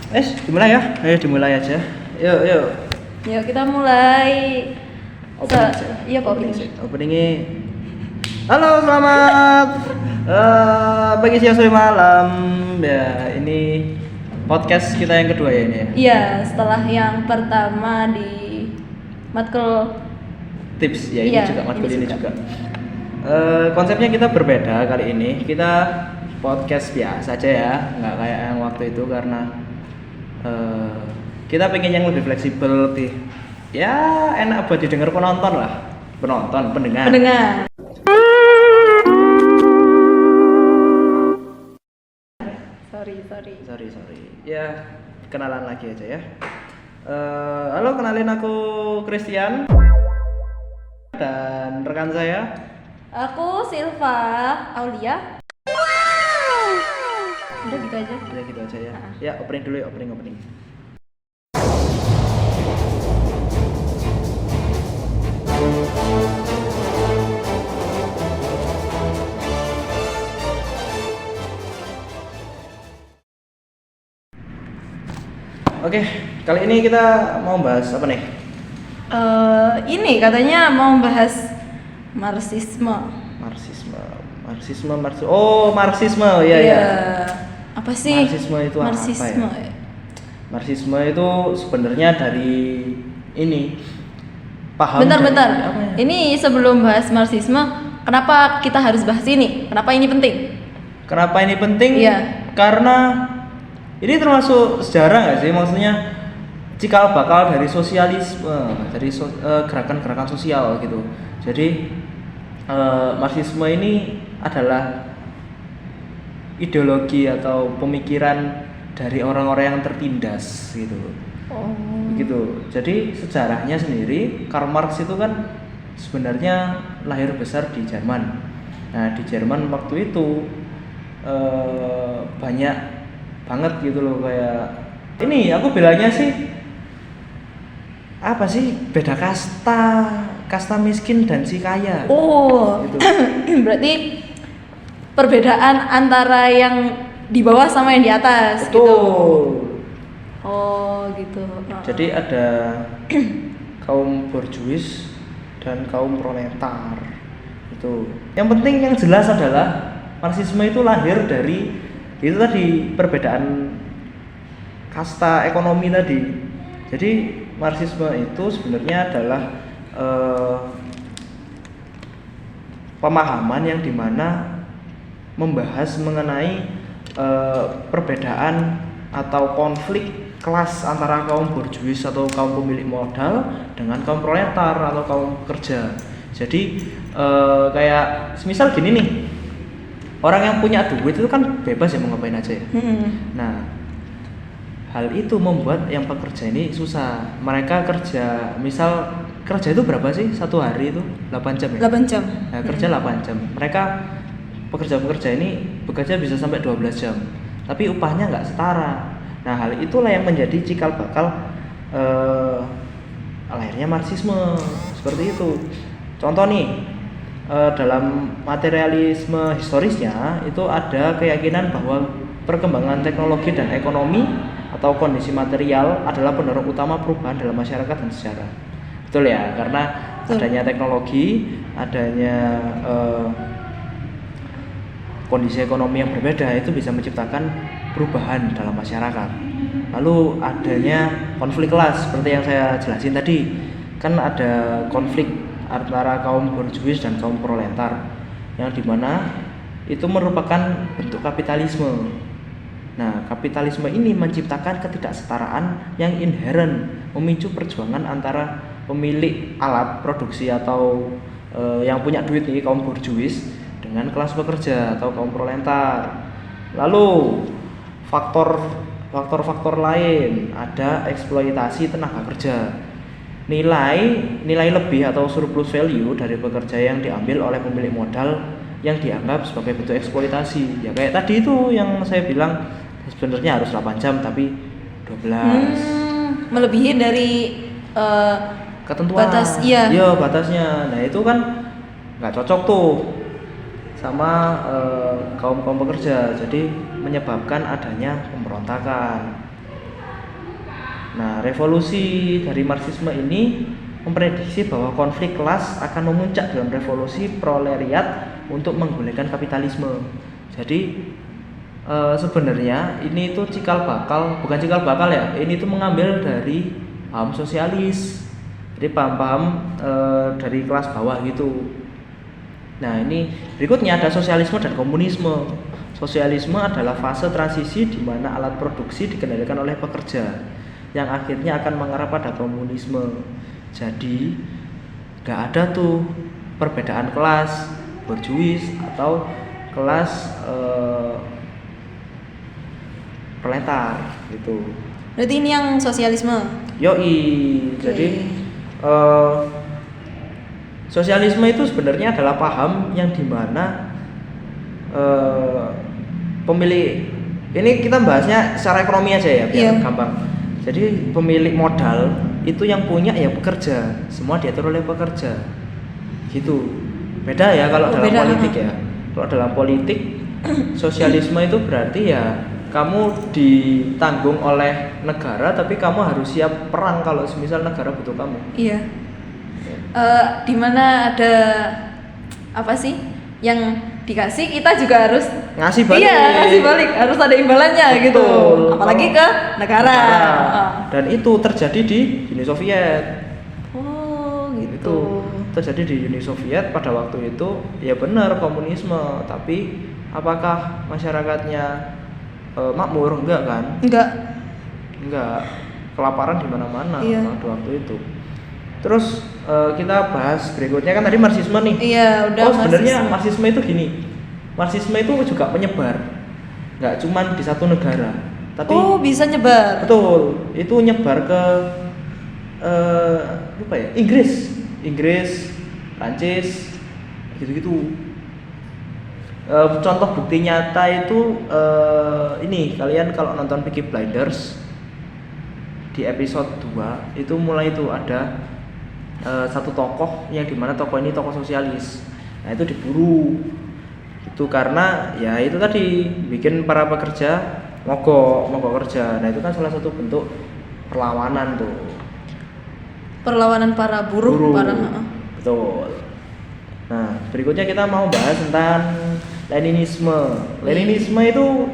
Dimulai ya. Ayo dimulai aja. Yuk. Yuk kita mulai. Iya kok Openingnya. Halo, selamat pagi, siang, sore, malam. Ya, ini podcast kita yang kedua ya ini ya. Iya, setelah yang pertama di matkul tips ya, ini iya, juga matkul ini juga. Konsepnya kita berbeda kali ini. Kita podcast biasa aja ya, nggak kayak yang waktu itu karena kita pengen yang lebih fleksibel, lebih ya enak buat didengar penonton, pendengar. Sorry. Ya, kenalan lagi aja ya. Halo, kenalin aku Christian dan rekan saya. Aku Silva Aulia. Udah gitu aja ya. Ya, opening dulu ya, opening. Oke, kali ini kita mau bahas apa nih? Ini katanya mau bahas Marxisme. Marxisme, ya. Apa sih? Marxisme itu apa ya? Marxisme itu sebenarnya dari ini paham. Bentar. Ini sebelum bahas Marxisme, kenapa kita harus bahas ini? Kenapa ini penting? Iya. Karena ini termasuk sejarah nggak sih? Maksudnya cikal bakal dari sosialisme, dari gerakan-gerakan sosial gitu. Jadi Marxisme ini adalah ideologi atau pemikiran dari orang-orang yang tertindas gitu. Begitu. Jadi sejarahnya sendiri, Karl Marx itu kan sebenarnya lahir besar di Jerman. Nah, di Jerman waktu itu banyak banget gitu loh, kayak ini aku bilangnya sih apa sih, beda kasta miskin dan si kaya. Gitu. Berarti perbedaan antara yang di bawah sama yang di atas. Betul. Gitu. Jadi ada kaum borjuis dan kaum proletar. Itu. Yang penting yang jelas adalah Marxisme itu lahir dari itu tadi, perbedaan kasta ekonomi tadi. Jadi Marxisme itu sebenarnya adalah pemahaman yang dimana membahas mengenai perbedaan atau konflik kelas antara kaum borjuis atau kaum pemilik modal dengan kaum proletar atau kaum pekerja. Jadi kayak semisal gini nih, orang yang punya duit itu kan bebas ya mau ngapain aja ya. Nah, hal itu membuat yang pekerja ini susah. Mereka kerja, misal kerja itu berapa sih satu hari itu? 8 jam ya? 8 jam. Nah, kerja 8 jam. Mereka pekerja-pekerja ini bekerja bisa sampai 12 jam. Tapi upahnya nggak setara. Nah, hal itulah yang menjadi cikal bakal lahirnya Marxisme. Seperti itu. Contoh nih, dalam materialisme historisnya itu ada keyakinan bahwa perkembangan teknologi dan ekonomi atau kondisi material adalah pendorong utama perubahan dalam masyarakat dan sejarah. Betul ya, karena adanya teknologi, adanya kondisi ekonomi yang berbeda itu bisa menciptakan perubahan dalam masyarakat. Lalu adanya konflik kelas seperti yang saya jelasin tadi, kan ada konflik antara kaum borjuis dan kaum proletar yang dimana itu merupakan bentuk kapitalisme. Nah, kapitalisme ini menciptakan ketidaksetaraan yang inheren, memicu perjuangan antara pemilik alat produksi atau yang punya duit nih, kaum borjuis, dengan kelas pekerja atau kaum proletar. Lalu faktor lain, ada eksploitasi tenaga kerja. Nilai lebih atau surplus value dari pekerja yang diambil oleh pemilik modal yang dianggap sebagai bentuk eksploitasi. Ya kayak tadi itu yang saya bilang, sebenarnya harus 8 jam tapi 12. Melebihi dari ketentuan. Iya, batasnya. Nah, itu kan nggak cocok tuh sama kaum pekerja, jadi menyebabkan adanya pemberontakan. Nah, revolusi dari Marxisme ini memprediksi bahwa konflik kelas akan memuncak dalam revolusi proletariat untuk menggulingkan kapitalisme. Jadi sebenarnya ini itu bukan cikal bakal ya, ini itu mengambil dari paham sosialis, jadi paham-paham dari kelas bawah gitu. Nah, ini berikutnya ada sosialisme dan komunisme. Sosialisme adalah fase transisi di mana alat produksi dikendalikan oleh pekerja, yang akhirnya akan mengarah pada komunisme. Jadi nggak ada tuh perbedaan kelas borjuis atau kelas proletar gitu. Berarti ini yang sosialisme. Yoi. Jadi sosialisme itu sebenarnya adalah paham yang dimana pemilik, ini kita bahasnya secara ekonomi aja ya biar gampang. Jadi pemilik modal itu yang punya ya pekerja, semua diatur oleh pekerja gitu. Beda ya kalau dalam politik ya. Kalau dalam politik sosialisme itu berarti ya kamu ditanggung oleh negara, tapi kamu harus siap perang kalau semisal negara butuh kamu. Iya. Di mana ada apa sih yang dikasih, kita juga harus ngasih balik. Iya, ngasih balik, harus ada imbalannya. Betul. Gitu. Apalagi ke negara. Dan itu terjadi di Uni Soviet. Oh, gitu. Itu terjadi di Uni Soviet pada waktu itu. Ya benar komunisme, tapi apakah masyarakatnya makmur? Enggak kan? Enggak. Kelaparan di mana-mana pada waktu itu. Terus kita bahas berikutnya kan tadi Marxisme nih. Iya, udah. Sebenarnya Marxisme itu gini. Marxisme itu juga penyebar. Nggak cuma di satu negara, tapi bisa nyebar. Betul. Itu nyebar ke lupa ya? Inggris, Prancis, gitu-gitu. Contoh bukti nyata itu ini, kalian kalau nonton Peaky Blinders di episode 2 itu mulai itu ada satu tokoh yang dimana tokoh ini tokoh sosialis. Nah, itu diburu itu karena ya itu tadi bikin para pekerja mogok kerja. Nah, itu kan salah satu bentuk perlawanan tuh, perlawanan para buruh. Betul. Nah, berikutnya kita mau bahas tentang Leninisme. Leninisme itu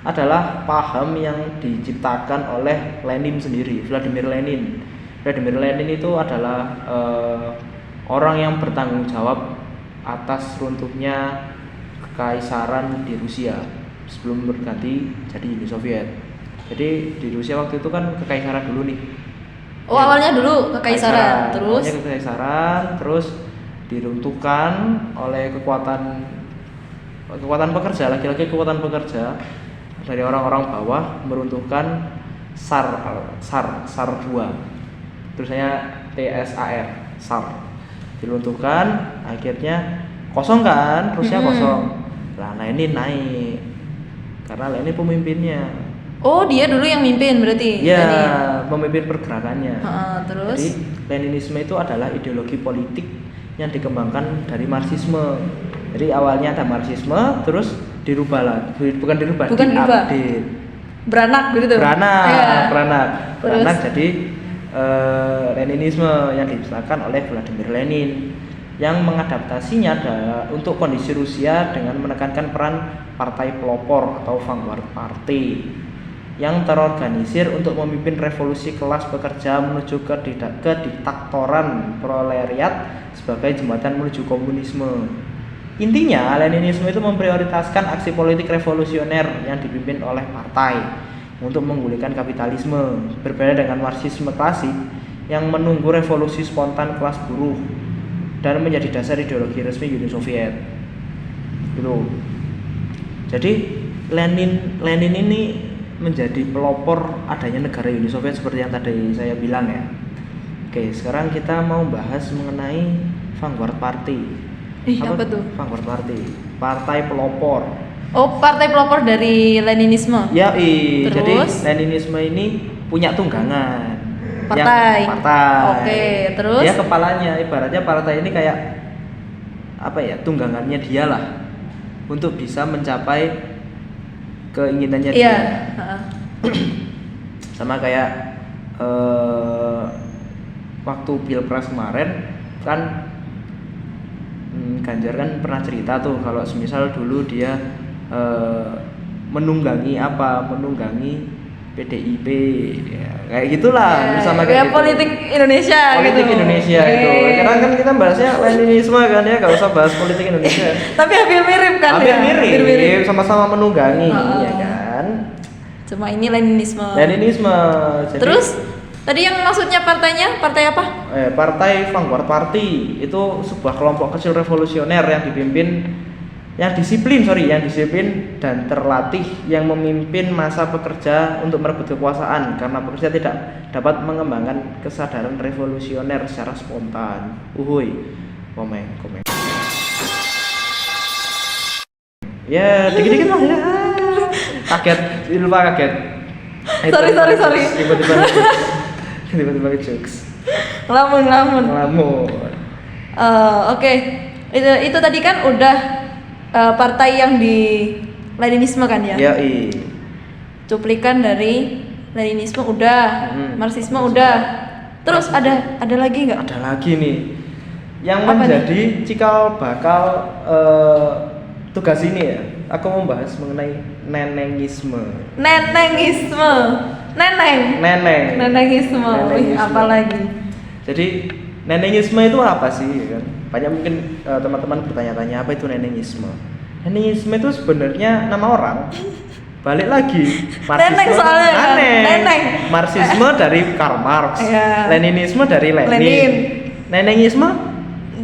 adalah paham yang diciptakan oleh Lenin sendiri, Vladimir Lenin. Vladimir Lenin itu adalah orang yang bertanggung jawab atas runtuhnya kekaisaran di Rusia sebelum berganti jadi Uni Soviet. Jadi di Rusia waktu itu kan kekaisaran dulu nih. Oh, awalnya dulu kekaisaran, terus diruntuhkan oleh kekuatan pekerja, lagi-lagi kekuatan pekerja dari orang-orang bawah meruntuhkan SAR 2. Terusnya TSAR, SAR diruntuhkan, akhirnya kosong kan, Rusia kosong. Nah, Lenin naik karena Lenin pemimpinnya. Oh, dia dulu yang mimpin berarti? Iya, pemimpin pergerakannya. Terus? Jadi Leninisme itu adalah ideologi politik yang dikembangkan dari Marxisme. Jadi awalnya ada Marxisme, terus diupdate. Beranak gitu tuh? Beranak jadi Leninisme yang diciptakan oleh Vladimir Lenin, yang mengadaptasinya untuk kondisi Rusia dengan menekankan peran partai pelopor atau vanguard party yang terorganisir untuk memimpin revolusi kelas pekerja menuju ke diktatoran proletariat sebagai jembatan menuju komunisme. Intinya, Leninisme itu memprioritaskan aksi politik revolusioner yang dipimpin oleh partai untuk menggulingkan kapitalisme, berbeda dengan Marxisme klasik yang menunggu revolusi spontan kelas buruh dan menjadi dasar ideologi resmi Uni Soviet. Gitu. Jadi Lenin ini menjadi pelopor adanya negara Uni Soviet seperti yang tadi saya bilang ya. Oke, sekarang kita mau bahas mengenai Vanguard Party. Apa tuh? Vanguard Party, partai pelopor. Oh, partai pelopor dari Leninisme. Ya, jadi Leninisme ini punya tunggangan. Partai. Oke, terus? Dia kepalanya, ibaratnya partai ini kayak apa ya? Tunggangannya dia lah untuk bisa mencapai keinginannya dia. Iya. Sama kayak waktu Pilpres kemarin kan Ganjar kan pernah cerita tuh kalau semisal dulu dia menunggangi PDIP ya, kayak gitulah bersama kayak gitu. politik Indonesia Politik gitu. Indonesia itu. Karena kan kita bahasnya Leninisme kan ya, gak usah bahas politik Indonesia. Tapi hampir mirip kan Hampir ya? mirip, sama-sama menunggangi ya kan. Cuma ini Leninisme. Leninisme. Jadi, Terus tadi yang maksudnya partainya, partai apa? Partai Vanguard Party itu sebuah kelompok kecil revolusioner yang disiplin dan terlatih yang memimpin masa pekerja untuk merebut kekuasaan karena pekerja tidak dapat mengembangkan kesadaran revolusioner secara spontan. Komen. Ya, dikit-dikit lah ya. Kaget. Sorry. Tiba-tiba jokes. Ngelamun. Oke. Itu tadi kan udah partai yang di Leninisme kan ya? Ya, Cuplikan dari Leninisme udah, Marxisme udah. Terus ada lagi nggak? Ada lagi nih. Yang Apa menjadi cikal bakal tugas ini ya. Aku mau bahas mengenai nenengisme. Nenengisme. Wih, apa lagi? Jadi nenengisme itu apa sih ya kan? Banyak mungkin teman-teman bertanya-tanya apa itu nenengisme. Nenengisme itu sebenarnya nama orang. Balik lagi. Neneng soalnya kan? Neneng. Marxisme dari Karl Marx. Iya. Leninisme dari Lenin. Lenin. Nenengisme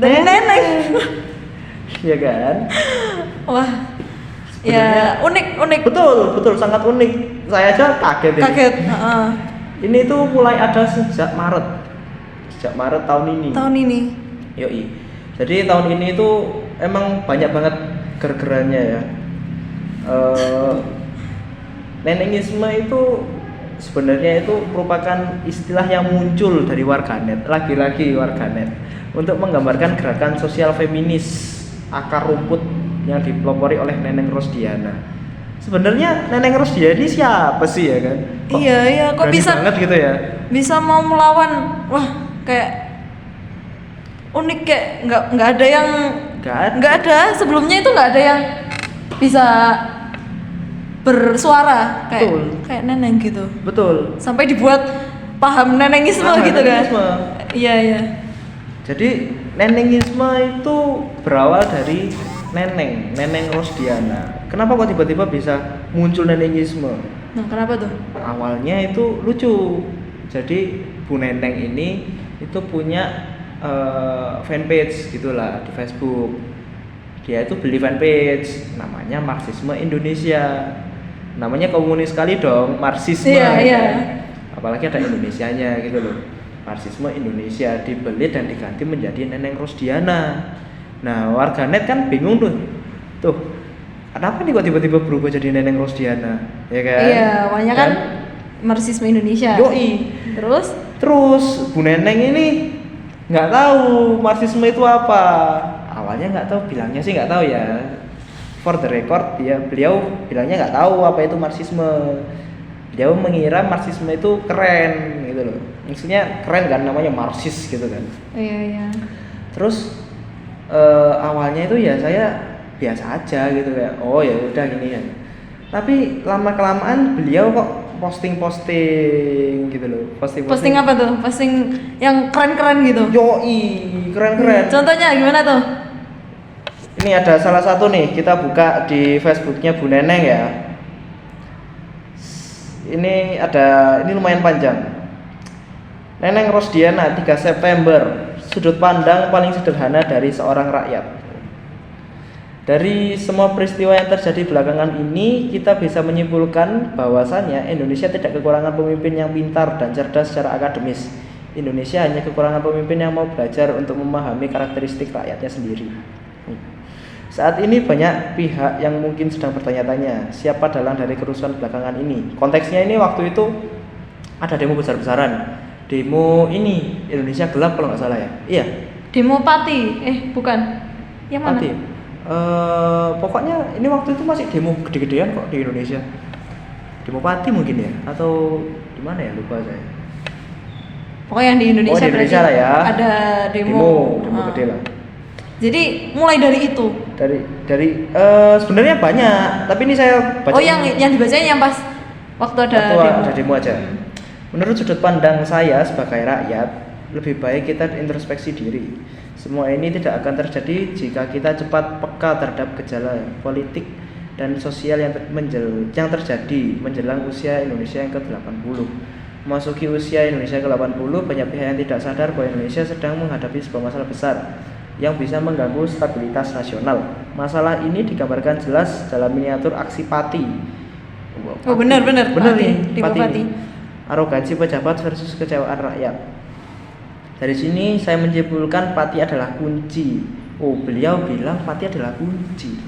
Dari neneng. Iya kan? Wah. Ya, unik. Betul, sangat unik. Saya aja kaget. Ini tuh mulai ada sejak Maret tahun ini. Yoi. Jadi tahun ini tuh emang banyak banget gergerannya ya. Nenengisme itu sebenarnya itu merupakan istilah yang muncul dari warganet, lagi-lagi warganet, untuk menggambarkan gerakan sosial feminis akar rumput yang dipelopori oleh Neneng Rosdiana. Sebenarnya Neneng Rosdiana ini siapa sih ya kan? Iya, kok bisa banget gitu ya? Bisa mau melawan, wah kayak unik, kayak nggak ada sebelumnya itu nggak ada yang bisa bersuara kayak Neneng gitu. Betul. Sampai dibuat paham nenengisme gitu kan? Iya. Jadi nenengisme itu berawal dari Neneng Rosdiana. Kenapa kok tiba-tiba bisa muncul nenengisme? Nah, kenapa tuh? Awalnya itu lucu. Jadi Bu Neneng ini itu punya fanpage gitulah di Facebook. Dia itu beli fanpage namanya Marxisme Indonesia. Namanya komunis sekali dong, Marxisme. Iya. Apalagi ada Indonesianya gitu loh. Marxisme Indonesia dibeli dan diganti menjadi Neneng Rosdiana. Nah, warganet kan bingung tuh. Kenapa nih kok tiba-tiba berubah jadi Neneng Rosdiana? Ya kan? Iya, banyak kan Marxisme Indonesia. Yoi. Terus Bu Neneng ini nggak tahu Marxisme itu apa. Awalnya nggak tahu, bilangnya sih nggak tahu ya. For the record, beliau bilangnya nggak tahu apa itu Marxisme. Beliau mengira Marxisme itu keren gitu loh. Maksudnya keren kan, namanya Marxis gitu kan. Iya. Terus awalnya itu ya saya biasa aja gitu kayak oh ya udah gini kan. Tapi lama kelamaan beliau kok posting gitu loh. Posting apa tuh? Posting yang keren-keren gitu. Yoi, keren. Contohnya gimana tuh? Ini ada salah satu nih, kita buka di Facebooknya Bu Neneng ya. Ini lumayan panjang. Neneng Rosdiana 3 September, sudut pandang paling sederhana dari seorang rakyat. Dari semua peristiwa yang terjadi belakangan ini, kita bisa menyimpulkan bahwasannya Indonesia tidak kekurangan pemimpin yang pintar dan cerdas secara akademis. Indonesia hanya kekurangan pemimpin yang mau belajar untuk memahami karakteristik rakyatnya sendiri. Saat ini banyak pihak yang mungkin sedang bertanya-tanya, siapa dalang dari kerusuhan belakangan ini? Konteksnya ini waktu itu ada demo besar-besaran. Demo ini Indonesia Gelap kalau nggak salah ya. Iya. Demo Pati, bukan. Yang mana? Pati. Pokoknya ini waktu itu masih demo gede-gedean kok di Indonesia. Demo Pati mungkin ya, atau di mana ya, lupa saya. Pokoknya yang di Indonesia, di Indonesia berarti lah ya. ada demo. Demo gede lah. Jadi mulai dari itu. Dari sebenarnya banyak, tapi ini saya baca. Oh, yang dibacanya yang pas waktu ada demo aja. Menurut sudut pandang saya sebagai rakyat, lebih baik kita introspeksi diri. Semua ini tidak akan terjadi jika kita cepat peka terhadap gejala politik dan sosial yang terjadi menjelang usia Indonesia yang ke-80. Memasuki usia Indonesia ke-80, banyak pihak yang tidak sadar bahwa Indonesia sedang menghadapi sebuah masalah besar yang bisa mengganggu stabilitas nasional. Masalah ini digambarkan jelas dalam miniatur aksi Pati. Oh, benar nih, Pati. Arogansi pejabat versus kecewaan rakyat. Dari sini saya menyimpulkan Pati adalah kunci. Oh, beliau bilang Pati adalah kunci.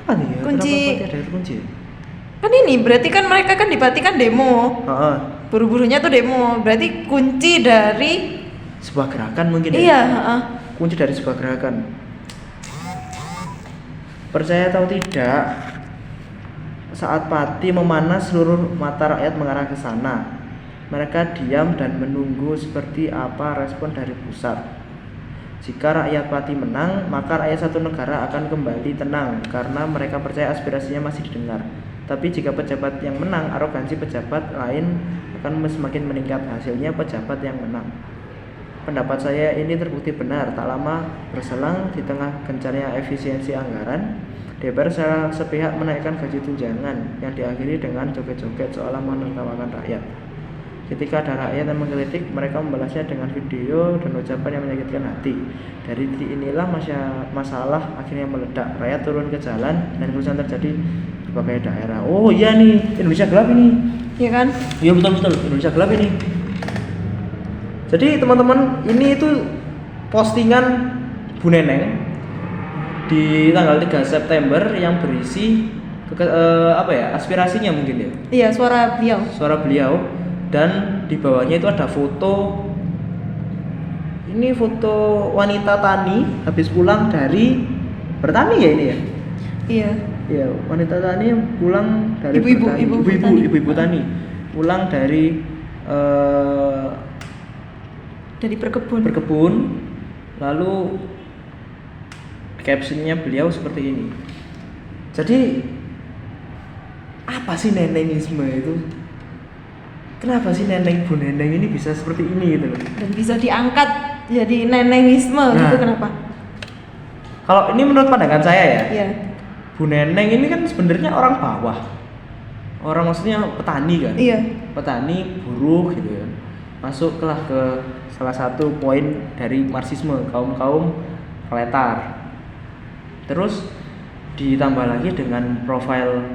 Apa nih? Kunci. Kenapa Pati adalah kunci? Kan ini berarti kan mereka kan di Pati kan demo. Buru-burunya tuh demo. Berarti kunci dari sebuah gerakan mungkin ya? Iya, kunci dari sebuah gerakan. Percaya atau tidak, saat Pati memanas seluruh mata rakyat mengarah ke sana. Mereka diam dan menunggu seperti apa respon dari pusat. Jika rakyat Pati menang, maka rakyat satu negara akan kembali tenang karena mereka percaya aspirasinya masih didengar. Tapi jika pejabat yang menang, arogansi pejabat lain akan semakin meningkat. Hasilnya pejabat yang menang. Pendapat saya ini terbukti benar. Tak lama berselang, di tengah gencarnya efisiensi anggaran, DPR secara sepihak menaikkan gaji tunjangan yang diakhiri dengan joget-joget seolah menertawakan rakyat. Ketika ada rakyat yang mengkritik, mereka membalasnya dengan video dan ucapan yang menyakitkan hati. Dari titik inilah masalah akhirnya meledak. Rakyat turun ke jalan dan kerusuhan terjadi di berbagai daerah. Oh iya nih, Indonesia gelap ini. Iya kan? Iya betul, Indonesia gelap ini. Jadi teman-teman, ini itu postingan Bu Neneng di tanggal 3 September yang berisi aspirasinya mungkin ya. Iya, suara beliau. Dan di bawahnya itu ada foto. Ini foto wanita tani habis pulang dari bertani ya ini ya. Iya. Iya, wanita tani yang pulang dari ibu-ibu tani. Pulang dari berkebun. Lalu captionnya beliau seperti ini. Jadi apa sih nenenisme itu? Kenapa sih Bu Neneng ini bisa seperti ini gitu loh? Dan bisa diangkat jadi nenenisme gitu, kenapa? Kalau ini menurut pandangan saya ya. Iya. Bu Neneng ini kan sebenarnya orang bawah. Orang maksudnya petani kan? Iya. Petani, buruh gitu ya. Masuklah ke salah satu poin dari Marxisme, kaum proletar. Terus ditambah lagi dengan profil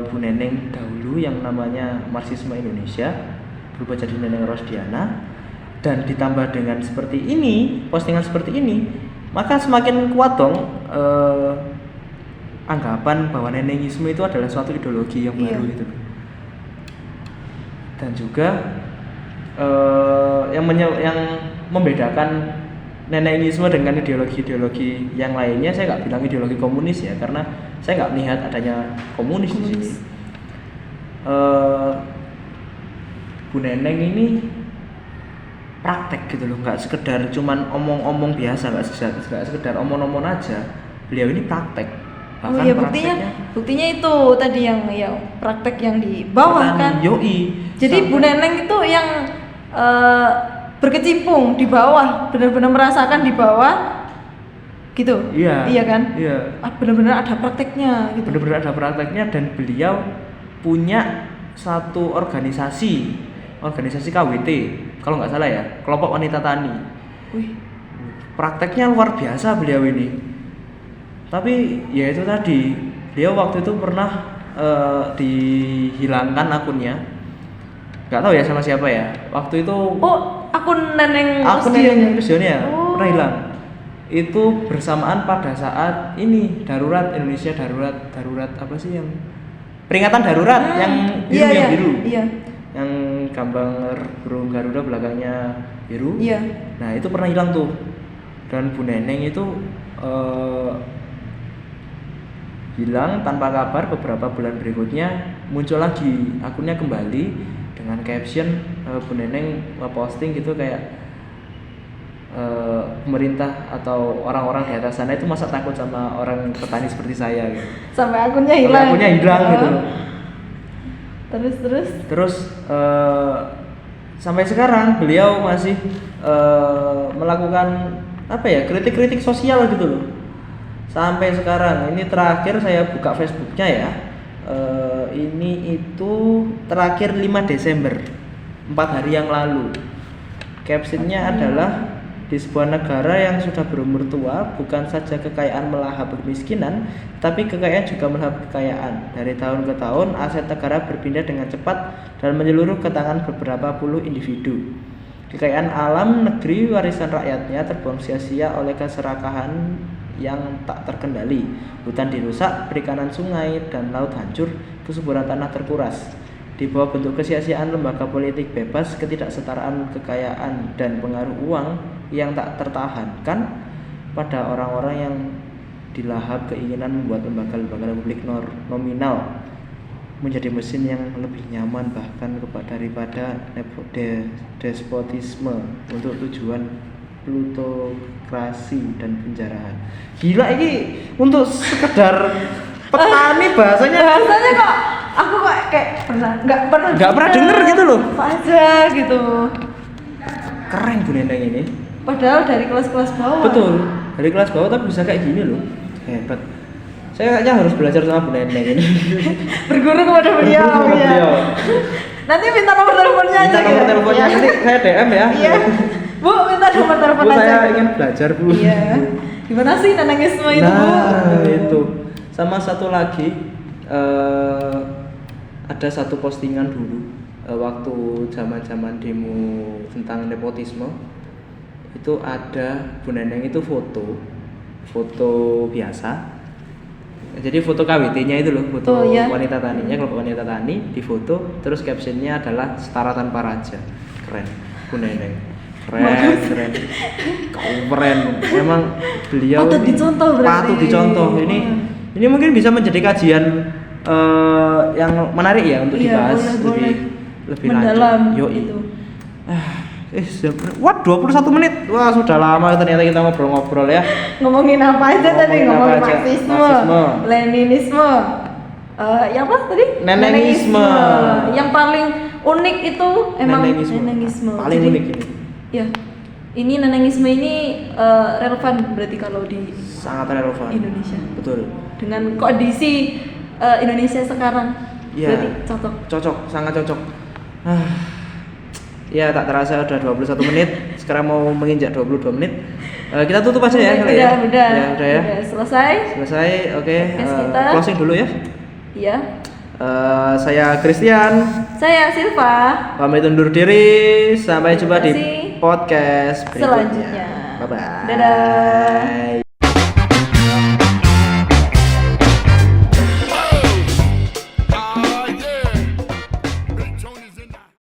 Bu Neneng dahulu yang namanya Marxisme Indonesia berubah jadi Neneng Rosdiana, dan ditambah dengan seperti ini, postingan seperti ini, maka semakin kuat dong anggapan bahwa nenenisme itu adalah suatu ideologi yang baru gitu. Dan juga yang membedakan nenenisme dengan ideologi-ideologi yang lainnya, saya nggak bilang ideologi komunis ya, karena saya nggak melihat adanya komunis di sini. Bu Neneng ini praktek gitu loh, nggak sekedar cuman omong-omong biasa, nggak sekedar omong-omong aja. Beliau ini praktek. Bahkan buktinya itu tadi yang praktek yang di bawah kan. Jadi Bu Neneng itu yang berkecimpung di bawah, benar-benar merasakan di bawah gitu. Iya kan? Iya. Benar-benar ada prakteknya gitu. Benar-benar ada prakteknya, dan beliau punya satu organisasi KWT kalau nggak salah ya, kelompok wanita tani. Prakteknya luar biasa beliau ini. Tapi ya itu tadi, beliau waktu itu pernah dihilangkan akunnya. Nggak tahu ya sama siapa ya. Waktu itu akun Neneng Rosdiana pernah hilang. Itu bersamaan pada saat ini darurat Indonesia, darurat apa sih yang peringatan darurat yang biru. Iya. Yang gambar burung Garuda belakangnya biru. Iya. Nah, itu pernah hilang tuh. Dan Bu Neneng itu hilang tanpa kabar. Beberapa bulan berikutnya muncul lagi akunnya kembali dengan dengan caption Bu Neneng posting gitu kayak pemerintah atau orang-orang di atas sana itu masa takut sama orang petani seperti saya gitu. Sampai akunnya hilang. Gitu. Terus sampai sekarang beliau masih melakukan apa ya, kritik-kritik sosial gitu loh. Sampai sekarang ini terakhir saya buka Facebooknya ya. Ini itu terakhir 5 Desember 4 hari yang lalu. Captionnya adalah, di sebuah negara yang sudah berumur tua, bukan saja kekayaan melahap kemiskinan, tapi kekayaan juga melahap kekayaan. Dari tahun ke tahun, aset negara berpindah dengan cepat dan menyeluruh ke tangan beberapa puluh individu. Kekayaan alam negeri warisan rakyatnya terbuang sia-sia oleh keserakahan yang tak terkendali. Hutan dirusak, perikanan sungai dan laut hancur, kesuburan tanah terkuras. Di bawah bentuk kesia-siaan lembaga politik bebas, ketidaksetaraan kekayaan dan pengaruh uang yang tak tertahankan pada orang-orang yang dilahap keinginan membuat lembaga-lembaga publik nominal menjadi mesin yang lebih nyaman bahkan daripada despotisme untuk tujuan plutokrasi dan penjarahan. Gila ini untuk sekedar petani bahasanya kok aku kok kayak nggak pernah denger gitu loh. Apa aja gitu. Keren Bu Neneng ini. Padahal dari kelas-kelas bawah. Betul, dari kelas bawah tapi bisa kayak gini loh. Hebat. Saya kayaknya harus belajar sama Bu Neneng ini. Berguru kepada beliau. Nanti minta nomor teleponnya aja. Minta nomor teleponnya nanti saya DM ya. Iya. Bu, minta nomor telepon Bu, aja. saya ingin belajar Bu. Iya. Gimana sih nenengisme itu Bu? Nah, itu. Sama satu lagi, ada satu postingan dulu waktu zaman demo tentang nepotisme. Itu ada Bu Neneng itu foto biasa. Jadi foto KWT-nya itu loh, foto wanita taninya, kelompok wanita tani di foto, terus captionnya adalah setara tanpa raja. Keren, Bu Neneng. Keren. Keren. Emang beliau patut dicontoh berarti. Patut dicontoh. Ini mungkin bisa menjadi kajian yang menarik ya untuk dibahas lebih mendalam lanjut. itu. Wah, 21 menit. Wah, sudah lama ternyata kita ngobrol-ngobrol ya. Ngomongin apa aja tadi? Ngomongin Marxisme, Leninisme. Yang apa tadi? Nenengisme. Yang paling unik itu emang nenengisme. Paling jadi, unik ini. Ya. Ini nenengisme ini relevan berarti kalau di sangat relevan Indonesia. Betul. Dengan kondisi Indonesia sekarang. Ya, berarti cocok, sangat cocok. Ya, tak terasa udah 21 menit. Sekarang mau menginjak 22 menit. Kita tutup aja ya kali ya. Udah ya. Selesai. Oke. Kita Closing dulu ya. Iya. Saya Christian. Saya Silva. Pamit undur diri. Sampai jumpa di podcast selanjutnya. Bye bye. Dadah.